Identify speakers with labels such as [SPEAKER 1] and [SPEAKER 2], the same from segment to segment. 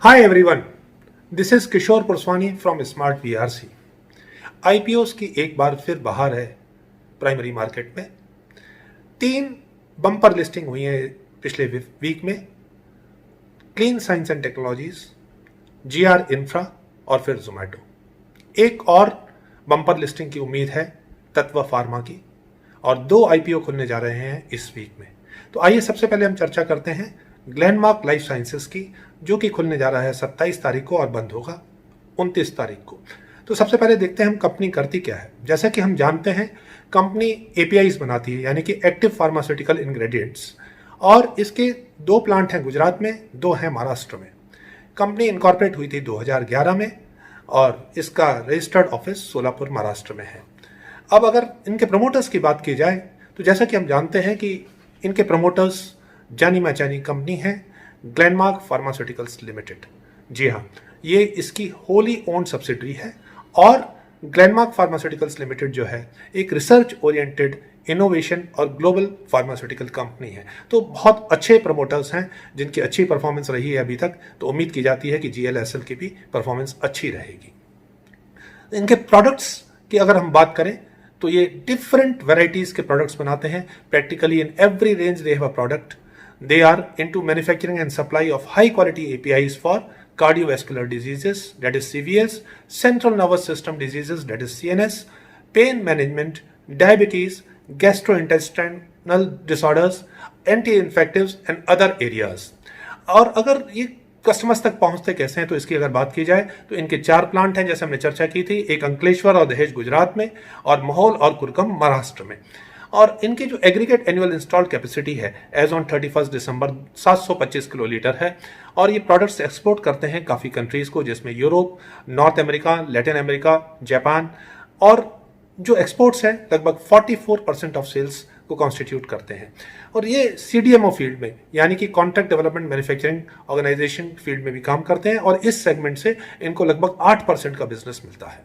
[SPEAKER 1] Hi everyone, this is Kishore Purswani from smart VRC. IPOs की एक बार फिर बहार है प्राइमरी मार्केट में। 3 बम्पर लिस्टिंग हुई है पिछले वीक में। Clean science and technologies, GR infra और फिर जोमेटो। एक और बम्पर लिस्टिंग की उम्मीद है तत्व फार्मा की, और 2 आईपीओ खुलने जा रहे हैं इस वीक में। तो आइए सबसे पहले हम चर्चा करते हैं ग्लेनमार्क लाइफ साइंसेस की, जो कि खुलने जा रहा है 27 तारीख को और बंद होगा 29 तारीख को। तो सबसे पहले देखते हैं हम कंपनी करती क्या है। जैसा कि हम जानते हैं, कंपनी एपीआईज बनाती है, यानी कि एक्टिव फार्मास्यूटिकल इंग्रेडिएंट्स, और इसके 2 प्लांट हैं गुजरात में, 2 हैं महाराष्ट्र में। कंपनी इनकॉर्पोरेट हुई थी 2011 में और इसका रजिस्टर्ड ऑफिस सोलापुर महाराष्ट्र में है। अब अगर इनके प्रमोटर्स की बात की जाए तो जैसा कि हम जानते हैं कि इनके प्रमोटर्स जानी मानी कंपनी है ग्लेनमार्क फार्मास्यूटिकल्स लिमिटेड। जी हाँ, ये इसकी होली ओन्ड सब्सिडरी है, और ग्लेनमार्क फार्मास्यूटिकल्स लिमिटेड जो है एक रिसर्च ओरिएंटेड इनोवेशन और ग्लोबल फार्मास्यूटिकल कंपनी है। तो बहुत अच्छे प्रमोटर्स हैं जिनकी अच्छी परफॉर्मेंस रही है अभी तक, तो उम्मीद की जाती है कि जीएलएसएल की भी परफॉर्मेंस अच्छी रहेगी। इनके प्रोडक्ट्स की अगर हम बात करें तो ये डिफरेंट वेराइटीज के प्रोडक्ट्स बनाते हैं। Practically in every range they have a product. They are into manufacturing and supply of high quality APIs for cardiovascular diseases, that is CVS, central nervous system diseases, that is CNS, pain management, diabetes, gastrointestinal disorders, anti-infectives and other areas. और अगर ये customers तक पहुंचते कैसे हैं तो इसकी अगर बात की जाए तो इनके 4 प्लांट हैं, जैसे हमने चर्चा की थी, एक अंकलेश्वर और दहेज गुजरात में, और महौल और कुरकम महाराष्ट्र में। और इनकी जो एग्रीगेट एनुअल इंस्टॉल्ड कैपेसिटी है एज ऑन 31 दिसंबर 725 किलोलीटर है, और ये प्रोडक्ट्स एक्सपोर्ट करते हैं काफ़ी कंट्रीज़ को, जिसमें Europe, north America, Latin America, Japan, और जो एक्सपोर्ट्स हैं लगभग 44% ऑफ सेल्स को कॉन्स्टिट्यूट करते हैं। और ये सीडीएमओ फील्ड में, यानी कि contract development manufacturing organisation field में भी काम करते हैं, और इस सेगमेंट से इनको लगभग 8% का बिजनेस मिलता है।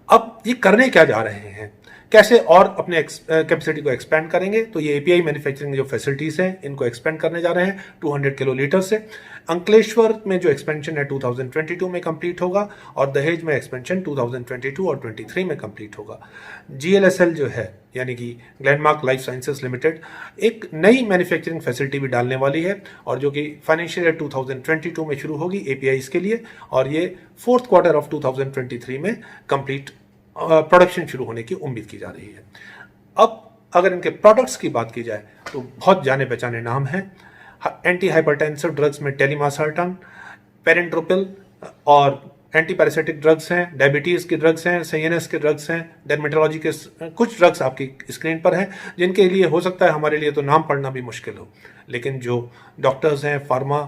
[SPEAKER 1] अब ये करने क्या जा रहे हैं, कैसे और अपने कैपेसिटी को एक्सपेंड करेंगे, तो ये एपीआई मैन्युफैक्चरिंग जो फैसिलिटीज़ हैं इनको एक्सपेंड करने जा रहे हैं 200 किलोलीटर से। अंकलेश्वर में जो एक्सपेंशन है 2022 में कंप्लीट होगा, और दहेज में एक्सपेंशन 2022 और 23 में कंप्लीट होगा। जीएलएसएल जो है, यानी कि ग्लेनमार्क लाइफ साइंसेस लिमिटेड, एक नई मैन्युफैक्चरिंग फैसिलिटी भी डालने वाली है, और जो कि फाइनेंशियल ईयर 2022 में शुरू होगी एपीआईज के लिए, और ये 4th क्वार्टर ऑफ 2023 में कंप्लीट प्रोडक्शन शुरू होने की उम्मीद की जा रही है। अब अगर इनके प्रोडक्ट्स की बात की जाए तो बहुत जाने पहचाने नाम हैं। एंटी हाइपरटेंसिव ड्रग्स में टेलीमासार्टन, पेरेंट्रोपिल, और एंटी पैरासिटिक ड्रग्स हैं, डायबिटीज़ के ड्रग्स हैं, सीएनएस के ड्रग्स हैं, डर्मेटोलॉजी के कुछ ड्रग्स आपकी स्क्रीन पर हैं, जिनके लिए हो सकता है हमारे लिए तो नाम पढ़ना भी मुश्किल हो, लेकिन जो डॉक्टर्स हैं, फार्मा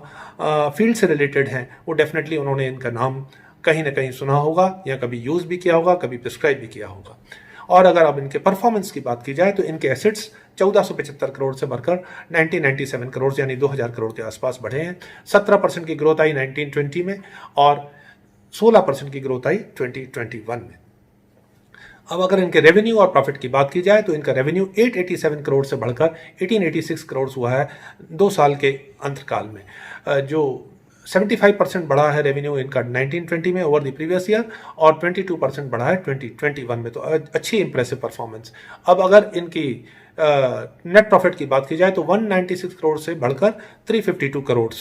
[SPEAKER 1] फील्ड से रिलेटेड हैं, वो डेफिनेटली उन्होंने इनका नाम कहीं ना कहीं सुना होगा, या कभी यूज़ भी किया होगा, कभी प्रिस्क्राइब भी किया होगा। और अगर अब इनके परफॉर्मेंस की बात की जाए तो इनके एसेट्स 1475 करोड़ से बढ़कर 1997 करोड़ यानी 2000 करोड़ के आसपास बढ़े हैं। 17% की ग्रोथ आई 1920 में, और 16% की ग्रोथ आई 2021 में। अब अगर इनके रेवेन्यू और प्रॉफिट की बात की जाए तो इनका रेवेन्यू 887 करोड़ से बढ़कर 1886 करोड़ हुआ है 2 साल के अंतकाल में, जो 75% बढ़ा है रेवेन्यू इनका 1920 में ओवर द प्रीवियस ईयर, और 22% बढ़ा है 2021 में। तो अच्छी इंप्रेसिव परफॉर्मेंस। अब अगर इनकी नेट प्रॉफिट की बात की जाए तो 196 करोड़ से बढ़कर 352 करोड़,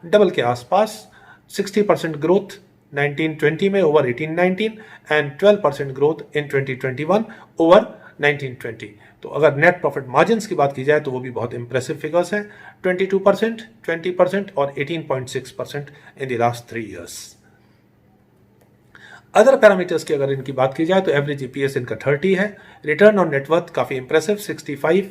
[SPEAKER 1] डबल के आसपास। 60% ग्रोथ 1920 में over 1819, and 12% growth in 2021 over 1920। तो अगर नेट प्रॉफिट मार्जिन्स की बात की जाए तो वो भी बहुत इंप्रेसिव फिगर्स हैं, 22%, 20% और 18.6% in the last 3 years. Other parameters की अगर इनकी बात की जाए तो एवरेज ईपीएस इनका 30 है, रिटर्न ऑन नेटवर्थ काफ़ी इंप्रेसिव 65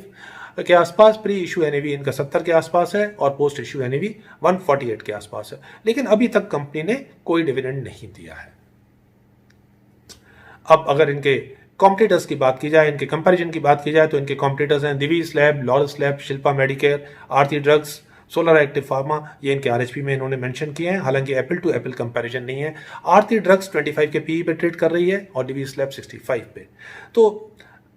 [SPEAKER 1] के आसपास, प्री इशू एनएवी इनका 70 के आसपास है, और पोस्ट इशू एनएवी 148 के आसपास है। लेकिन अभी तक कंपनी ने कोई डिविडेंड नहीं दिया है। अब अगर इनके कॉम्पिटिटर्स की बात की जाए, इनके कंपैरिजन की बात की जाए तो इनके कॉम्पिटिटर्स हैं Divis lab, Laurus lab, Shilpa medicare, Aarti drugs, solar active pharma, ये इनके आरएचपी में इन्होंने मेंशन किए हैं। हालांकि एप्पल टू एप्पल कंपैरिजन नहीं है। आरती ड्रग्स 25 के पीई पे ट्रेड कर रही है और दिवीज लैब 65 पे। तो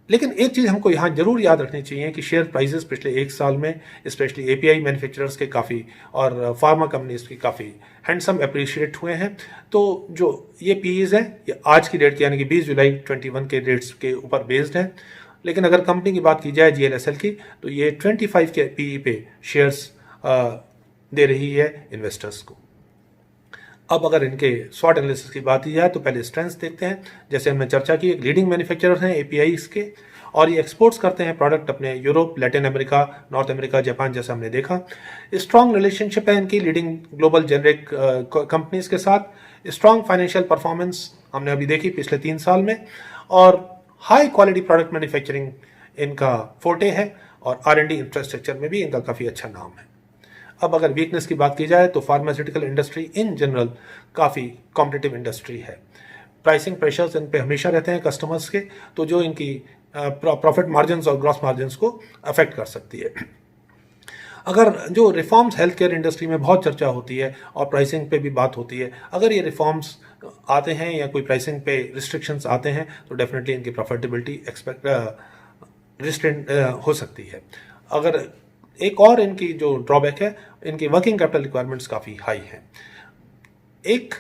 [SPEAKER 1] लेकिन एक चीज़ हमको यहाँ जरूर याद रखनी चाहिए कि शेयर प्राइसेस पिछले एक साल में स्पेशली एपीआई मैन्युफैक्चरर्स के काफ़ी और फार्मा कंपनीज की काफ़ी हैंडसम अप्रिशिएट हुए हैं। तो जो ये पीईज हैं ये आज की डेट यानी कि 20 जुलाई 21 के डेट्स के ऊपर बेस्ड है। लेकिन अगर कंपनी की बात की जाए जीएलएसएल की, तो ये 25 के पीई पे शेयर्स दे रही है इन्वेस्टर्स को। अब अगर इनके स्वॉट एनालिसिस की बात की जाए तो पहले स्ट्रेंथ्स देखते हैं। जैसे हमने चर्चा की, एक लीडिंग मैन्युफैक्चरर हैं एपीआईज के, और ये एक्सपोर्ट्स करते हैं प्रोडक्ट अपने Europe, Latin America, north America, Japan, जैसा हमने देखा। स्ट्रॉन्ग रिलेशनशिप है इनकी लीडिंग ग्लोबल जेनरिक कंपनीज के साथ। स्ट्रॉन्ग फाइनेंशियल परफॉर्मेंस हमने अभी देखी पिछले 3 साल में, और हाई क्वालिटी प्रोडक्ट मैन्युफैक्चरिंग इनका फोर्टे है, और R&D इंफ्रास्ट्रक्चर में भी इनका काफ़ी अच्छा नाम है। अब अगर वीकनेस की बात की जाए तो फार्मास्यूटिकल इंडस्ट्री इन जनरल काफ़ी कॉम्पिटिटिव इंडस्ट्री है। प्राइसिंग प्रेशर्स इन पे हमेशा रहते हैं कस्टमर्स के, तो जो इनकी प्रॉफिट मार्जिन्स और ग्रॉस मार्जिन्स को अफेक्ट कर सकती है। अगर जो रिफॉर्म्स हेल्थ केयर इंडस्ट्री में बहुत चर्चा होती है और प्राइसिंग पे भी बात होती है, अगर ये रिफॉर्म्स आते हैं या कोई प्राइसिंग पे रिस्ट्रिक्शंस आते हैं तो डेफिनेटली इनकी प्रॉफिटेबिलिटी रिस्ट्रेंट हो सकती है। अगर एक और इनकी जो ड्रॉबैक है, इनकी वर्किंग कैपिटल रिक्वायरमेंट्स काफ़ी हाई हैं। एक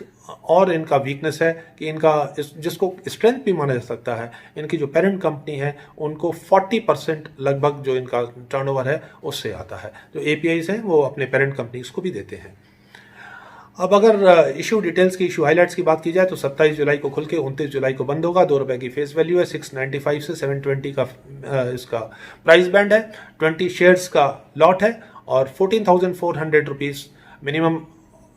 [SPEAKER 1] और इनका वीकनेस है कि इनका जिसको स्ट्रेंथ भी माना जा सकता है, इनकी जो पेरेंट कंपनी है उनको 40% लगभग जो इनका टर्नओवर है उससे आता है। जो एपीआईज हैं वो अपने पेरेंट कंपनीज को भी देते हैं। अब अगर इशू डिटेल्स की, इशू हाईलाइट्स की बात की जाए तो 27 जुलाई को खुल के 29 जुलाई को बंद होगा। 2 रुपये की फेस वैल्यू है। 695 से 720 का इसका प्राइस बैंड है। 20 शेयर्स का लॉट है, और 14,400 रुपीज़ मिनिमम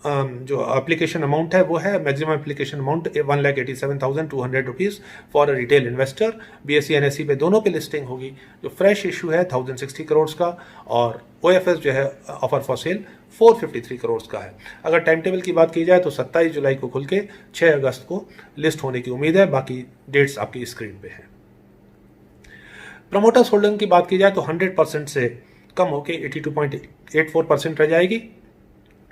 [SPEAKER 1] जो एप्लीकेशन अमाउंट है वो है। Maximum application amount 1,87,200 rupees for a retail investor. BSE NSE पे दोनों पे लिस्टिंग होगी। जो फ्रेश इशू है 1,060 करोड़ का, और ओएफएस जो है ऑफर फॉर सेल 453 करोड़ का है। अगर टाइम टेबल की बात की जाए तो 27 जुलाई को खुल के 6 अगस्त को लिस्ट होने की उम्मीद है। बाकी डेट्स आपकी स्क्रीन पे हैं। प्रमोटर्स होल्डिंग की बात की जाए तो 100% से कम होकर 82.84% रह जाएगी।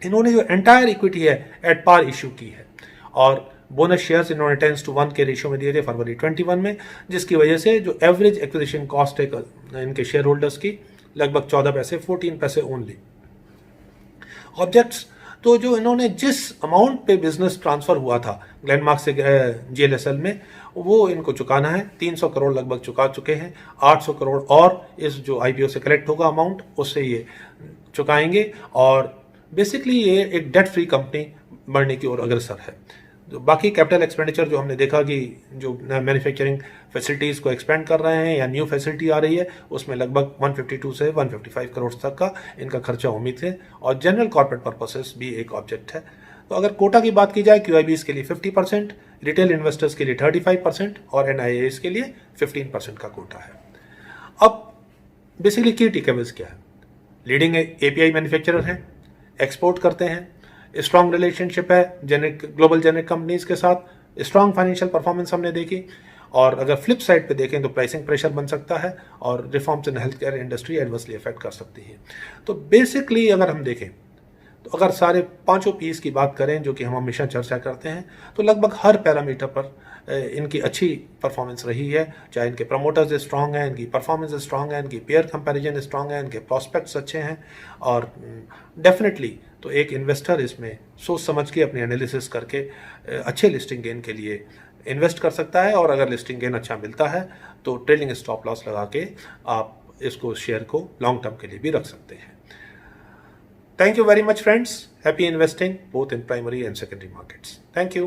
[SPEAKER 1] इन्होंने जो एंटायर इक्विटी है एट पार इशू की है, और बोनस शेयर्स इन्होंने 10:1 के रेशियो में दिए थे फरवरी 21 में, जिसकी वजह से जो एवरेज एक्विजिशन कॉस्ट है इनके शेयर होल्डर्स की लगभग 14 पैसे, 14 पैसे ओनली। ऑब्जेक्ट्स, तो जो इन्होंने जिस अमाउंट पे बिजनेस ट्रांसफर हुआ था ग्लेनमार्क से जीएलएसएल में, वो इनको चुकाना है। 300 करोड़ लगभग चुका चुके हैं। 800 करोड़ और इस जो आईपीओ से कलेक्ट होगा अमाउंट उससे ये चुकाएंगे, और बेसिकली ये एक डेट फ्री कंपनी बढ़ने की ओर अग्रसर है। जो बाकी कैपिटल एक्सपेंडिचर जो हमने देखा कि जो मैन्युफैक्चरिंग फैसिलिटीज़ को एक्सपेंड कर रहे हैं या न्यू फैसिलिटी आ रही है, उसमें लगभग 152 से 155 करोड़ तक का इनका खर्चा उम्मीद है, और जनरल कॉर्पोरेट पर्पसेस भी एक ऑब्जेक्ट है। तो अगर कोटा की बात की जाए, क्यूआईबीज के लिए 50%, रिटेल इन्वेस्टर्स के लिए 35% और एनआईएस के लिए 15% का कोटा है। अब बेसिकली की टेकअवेज क्या है? लीडिंग एपीआई मैन्युफैक्चरर हैं, एक्सपोर्ट करते हैं, स्ट्रॉन्ग रिलेशनशिप है ग्लोबल जेनरिक कंपनीज के साथ, स्ट्रॉन्ग फाइनेंशियल परफॉर्मेंस हमने देखी। और अगर फ्लिप साइड पे देखें तो प्राइसिंग प्रेशर बन सकता है, और reforms in health care industry adversely effect कर सकती है। तो बेसिकली अगर हम देखें तो अगर सारे पांचों पीस की बात करें जो कि हम हमेशा चर्चा करते हैं, तो लगभग हर पैरामीटर पर इनकी अच्छी परफॉर्मेंस रही है। चाहे इनके प्रमोटर्स स्ट्रांग हैं, इनकी परफॉर्मेंस स्ट्रांग है, इनकी पेयर कंपैरिजन स्ट्रांग है, इनके प्रॉस्पेक्ट्स अच्छे हैं, और डेफिनेटली तो एक इन्वेस्टर इसमें सोच समझ के अपनी एनालिसिस करके अच्छे लिस्टिंग गेन के लिए इन्वेस्ट कर सकता है। और अगर लिस्टिंग गेन अच्छा मिलता है तो ट्रेलिंग स्टॉप लॉस लगा के आप इसको शेयर को लॉन्ग टर्म के लिए भी रख सकते हैं। Thank you very much, friends. Happy investing both in primary and secondary markets. Thank you.